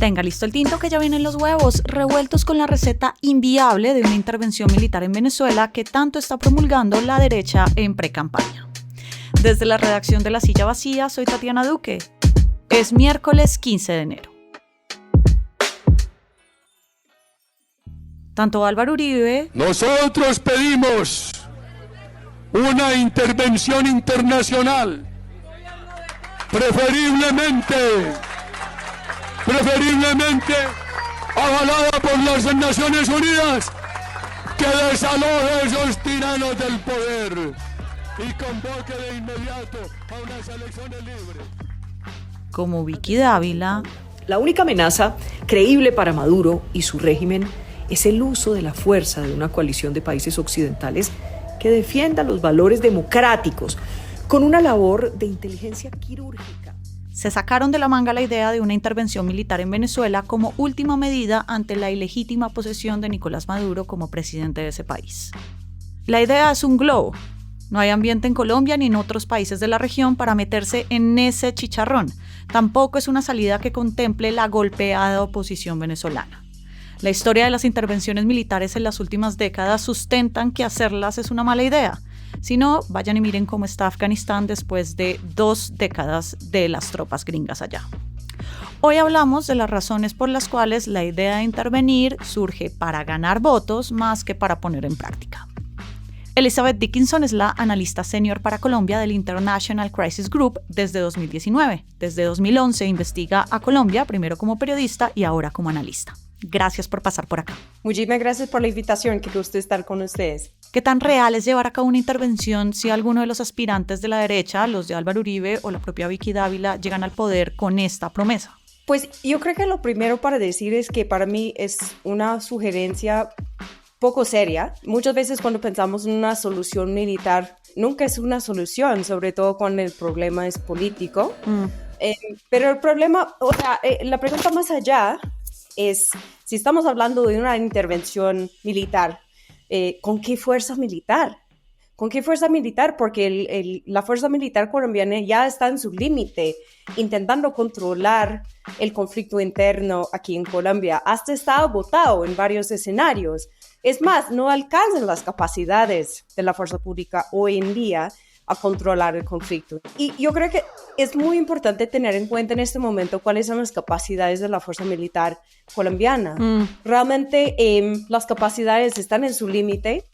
Tenga listo el tinto que ya vienen los huevos, revueltos con la receta inviable de una intervención militar en Venezuela que tanto está promulgando la derecha en precampaña. Desde la redacción de La Silla Vacía, soy Tatiana Duque. Es miércoles 15 de enero. Tanto Álvaro Uribe... Nosotros pedimos una intervención internacional, preferiblemente avalada por las Naciones Unidas, que desaloje a esos tiranos del poder y convoque de inmediato a unas elecciones libres. Como Vicky Dávila... La única amenaza creíble para Maduro y su régimen es el uso de la fuerza de una coalición de países occidentales que defienda los valores democráticos con una labor de inteligencia quirúrgica. Se sacaron de la manga la idea de una intervención militar en Venezuela como última medida ante la ilegítima posesión de Nicolás Maduro como presidente de ese país. La idea es un globo. No hay ambiente en Colombia ni en otros países de la región para meterse en ese chicharrón. Tampoco es una salida que contemple la golpeada oposición venezolana. La historia de las intervenciones militares en las últimas décadas sustentan que hacerlas es una mala idea. Si no, vayan y miren cómo está Afganistán después de 2 décadas de las tropas gringas allá. Hoy hablamos de las razones por las cuales la idea de intervenir surge para ganar votos más que para poner en práctica. Elizabeth Dickinson es la analista senior para Colombia del International Crisis Group desde 2019. Desde 2011 investiga a Colombia, primero como periodista y ahora como analista. Gracias por pasar por acá. Muchísimas gracias por la invitación, qué gusto estar con ustedes. ¿Qué tan real es llevar a cabo una intervención si alguno de los aspirantes de la derecha, los de Álvaro Uribe o la propia Vicky Dávila, llegan al poder con esta promesa? Pues yo creo que lo primero para decir es que para mí es una sugerencia poco seria. Muchas veces cuando pensamos en una solución militar, nunca es una solución, sobre todo cuando el problema es político. Pero el problema, la pregunta más allá es, si estamos hablando de una intervención militar, ¿con qué fuerza militar? ¿Con qué fuerza militar? Porque la fuerza militar colombiana ya está en su límite, intentando controlar el conflicto interno aquí en Colombia. Hasta está agotado en varios escenarios. Es más, no alcanzan las capacidades de la fuerza pública hoy en día a controlar el conflicto. Y yo creo que es muy importante tener en cuenta en este momento cuáles son las capacidades de la fuerza militar colombiana. Realmente las capacidades están en su límite.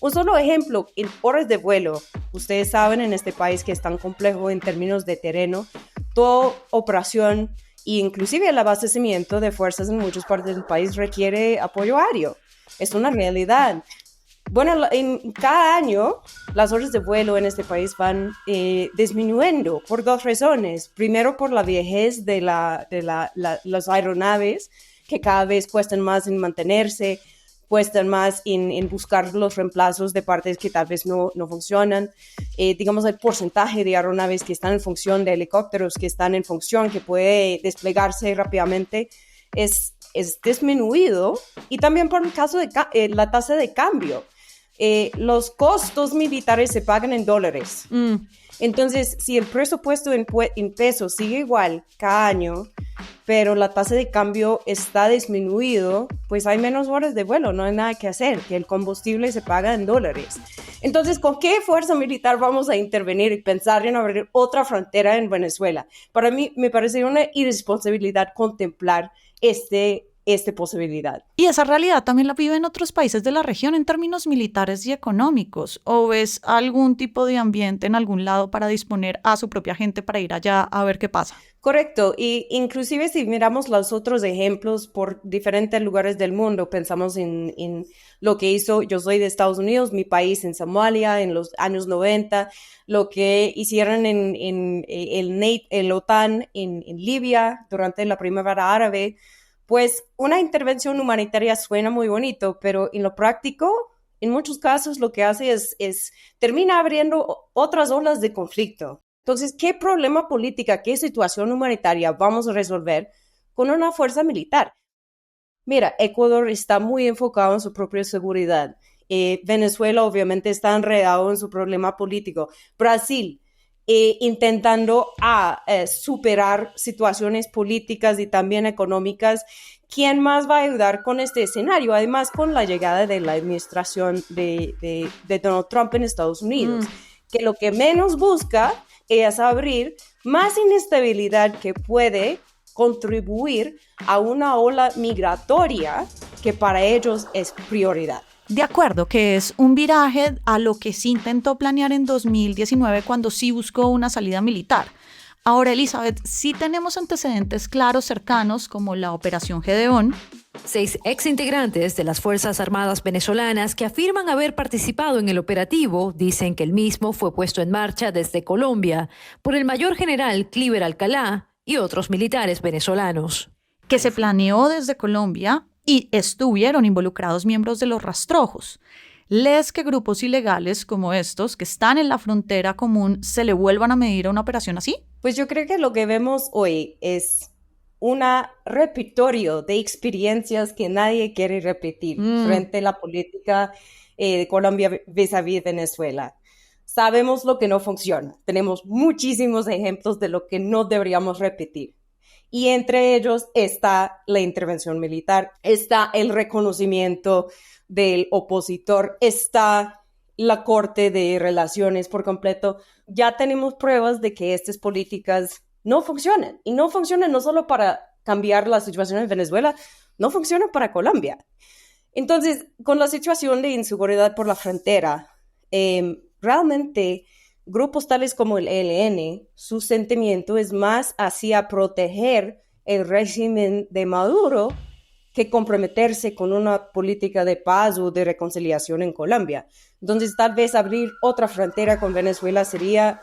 Un solo ejemplo, en horas de vuelo. Ustedes saben en este país que es tan complejo en términos de terreno, toda operación e inclusive el abastecimiento de fuerzas en muchas partes del país requiere apoyo aéreo. Es una realidad. Bueno, cada año las horas de vuelo en este país van disminuyendo por 2 razones. Primero, por la viejez de las aeronaves, que cada vez cuestan más en mantenerse, cuestan más en buscar los reemplazos de partes que tal vez no funcionan. Digamos, el porcentaje de aeronaves que están en función, de helicópteros que están en función, que puede desplegarse rápidamente, es disminuido. Y también por el caso de la tasa de cambio. Los costos militares se pagan en dólares. Entonces, si el presupuesto en pesos sigue igual cada año, pero la tasa de cambio está disminuido, pues hay menos horas de vuelo, no hay nada que hacer, que el combustible se paga en dólares. Entonces, ¿con qué fuerza militar vamos a intervenir y pensar en abrir otra frontera en Venezuela? Para mí, me parece una irresponsabilidad contemplar esta posibilidad. Y esa realidad también la viven otros países de la región en términos militares y económicos. ¿O ves algún tipo de ambiente en algún lado para disponer a su propia gente para ir allá a ver qué pasa? Correcto, y inclusive si miramos los otros ejemplos por diferentes lugares del mundo, pensamos en lo que hizo, yo soy de Estados Unidos, mi país en Somalia en los años 90, lo que hicieron en el OTAN en Libia durante la primavera árabe. Pues una intervención humanitaria suena muy bonito, pero en lo práctico, en muchos casos lo que hace es termina abriendo otras olas de conflicto. Entonces, ¿qué problema política, qué situación humanitaria vamos a resolver con una fuerza militar? Mira, Ecuador está muy enfocado en su propia seguridad. Venezuela obviamente está enredado en su problema político. Brasil, intentando superar situaciones políticas y también económicas. ¿Quién más va a ayudar con este escenario? Además, con la llegada de la administración de Donald Trump en Estados Unidos, que lo que menos busca es abrir más inestabilidad que puede contribuir a una ola migratoria que para ellos es prioridad. De acuerdo, que es un viraje a lo que sí intentó planear en 2019 cuando sí buscó una salida militar. Ahora, Elizabeth, sí tenemos antecedentes claros cercanos como la Operación Gedeón. 6 exintegrantes de las Fuerzas Armadas venezolanas que afirman haber participado en el operativo dicen que el mismo fue puesto en marcha desde Colombia por el mayor general Cliver Alcalá y otros militares venezolanos. Que se planeó desde Colombia y estuvieron involucrados miembros de los rastrojos. ¿Lees que grupos ilegales como estos, que están en la frontera común, se le vuelvan a medir a una operación así? Pues yo creo que lo que vemos hoy es un repertorio de experiencias que nadie quiere repetir frente a la política de Colombia vis-a-vis Venezuela. Sabemos lo que no funciona. Tenemos muchísimos ejemplos de lo que no deberíamos repetir. Y entre ellos está la intervención militar, está el reconocimiento del opositor, está la corte de relaciones por completo. Ya tenemos pruebas de que estas políticas no funcionan. Y no funcionan no solo para cambiar la situación en Venezuela, no funcionan para Colombia. Entonces, con la situación de inseguridad por la frontera, realmente grupos tales como el ELN, su sentimiento es más hacia proteger el régimen de Maduro que comprometerse con una política de paz o de reconciliación en Colombia. Entonces, tal vez abrir otra frontera con Venezuela sería,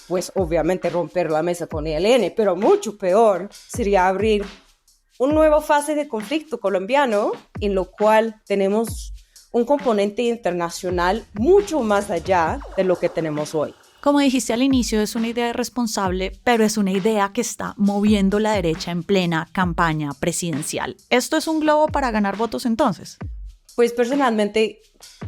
pues, obviamente romper la mesa con el ELN, pero mucho peor sería abrir una nueva fase de conflicto colombiano en lo cual tenemos un componente internacional mucho más allá de lo que tenemos hoy. Como dijiste al inicio, es una idea irresponsable, pero es una idea que está moviendo la derecha en plena campaña presidencial. ¿Esto es un globo para ganar votos entonces? Pues personalmente,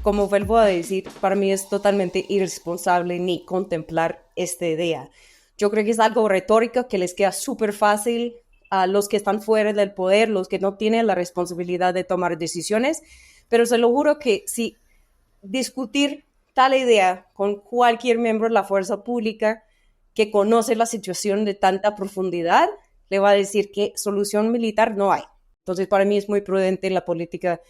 como vuelvo a decir, para mí es totalmente irresponsable ni contemplar esta idea. Yo creo que es algo retórico que les queda súper fácil a los que están fuera del poder, los que no tienen la responsabilidad de tomar decisiones, pero se lo juro que si discutir tal idea con cualquier miembro de la fuerza pública que conoce la situación de tanta profundidad, le va a decir que solución militar no hay. Entonces, para mí es muy prudente la política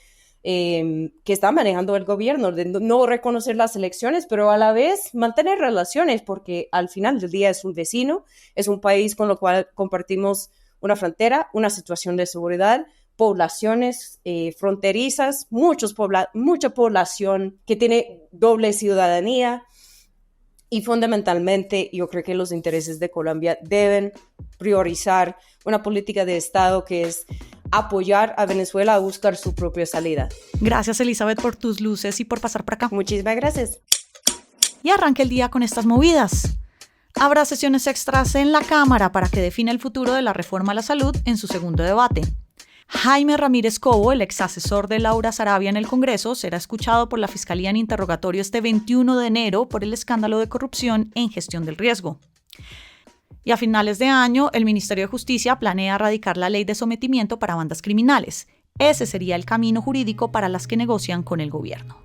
que está manejando el gobierno, de no reconocer las elecciones, pero a la vez mantener relaciones, porque al final del día es un vecino, es un país con lo cual compartimos una frontera, una situación de seguridad, poblaciones fronterizas, mucha población que tiene doble ciudadanía y fundamentalmente yo creo que los intereses de Colombia deben priorizar una política de Estado que es apoyar a Venezuela a buscar su propia salida. Gracias, Elizabeth, por tus luces y por pasar por acá. Muchísimas gracias. Y arranque el día con estas movidas. Habrá sesiones extras en la Cámara para que defina el futuro de la reforma a la salud en su segundo debate. Jaime Ramírez Cobo, el ex asesor de Laura Sarabia en el Congreso, será escuchado por la Fiscalía en interrogatorio este 21 de enero por el escándalo de corrupción en gestión del riesgo. Y a finales de año, el Ministerio de Justicia planea erradicar la ley de sometimiento para bandas criminales. Ese sería el camino jurídico para las que negocian con el gobierno.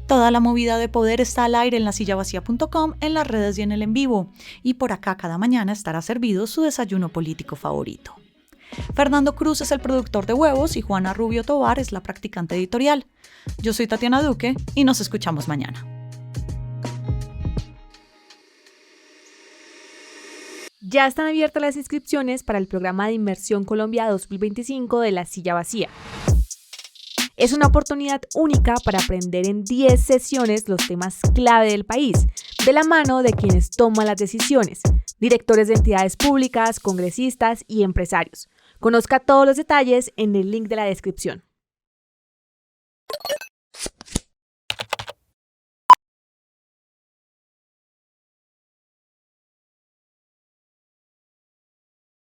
Toda la movida de poder está al aire en lasillavacía.com, en las redes y en el en vivo. Y por acá cada mañana estará servido su desayuno político favorito. Fernando Cruz es el productor de Huevos y Juana Rubio Tovar es la practicante editorial. Yo soy Tatiana Duque y nos escuchamos mañana. Ya están abiertas las inscripciones para el programa de Inmersión Colombia 2025 de La Silla Vacía. Es una oportunidad única para aprender en 10 sesiones los temas clave del país, de la mano de quienes toman las decisiones, directores de entidades públicas, congresistas y empresarios. Conozca todos los detalles en el link de la descripción.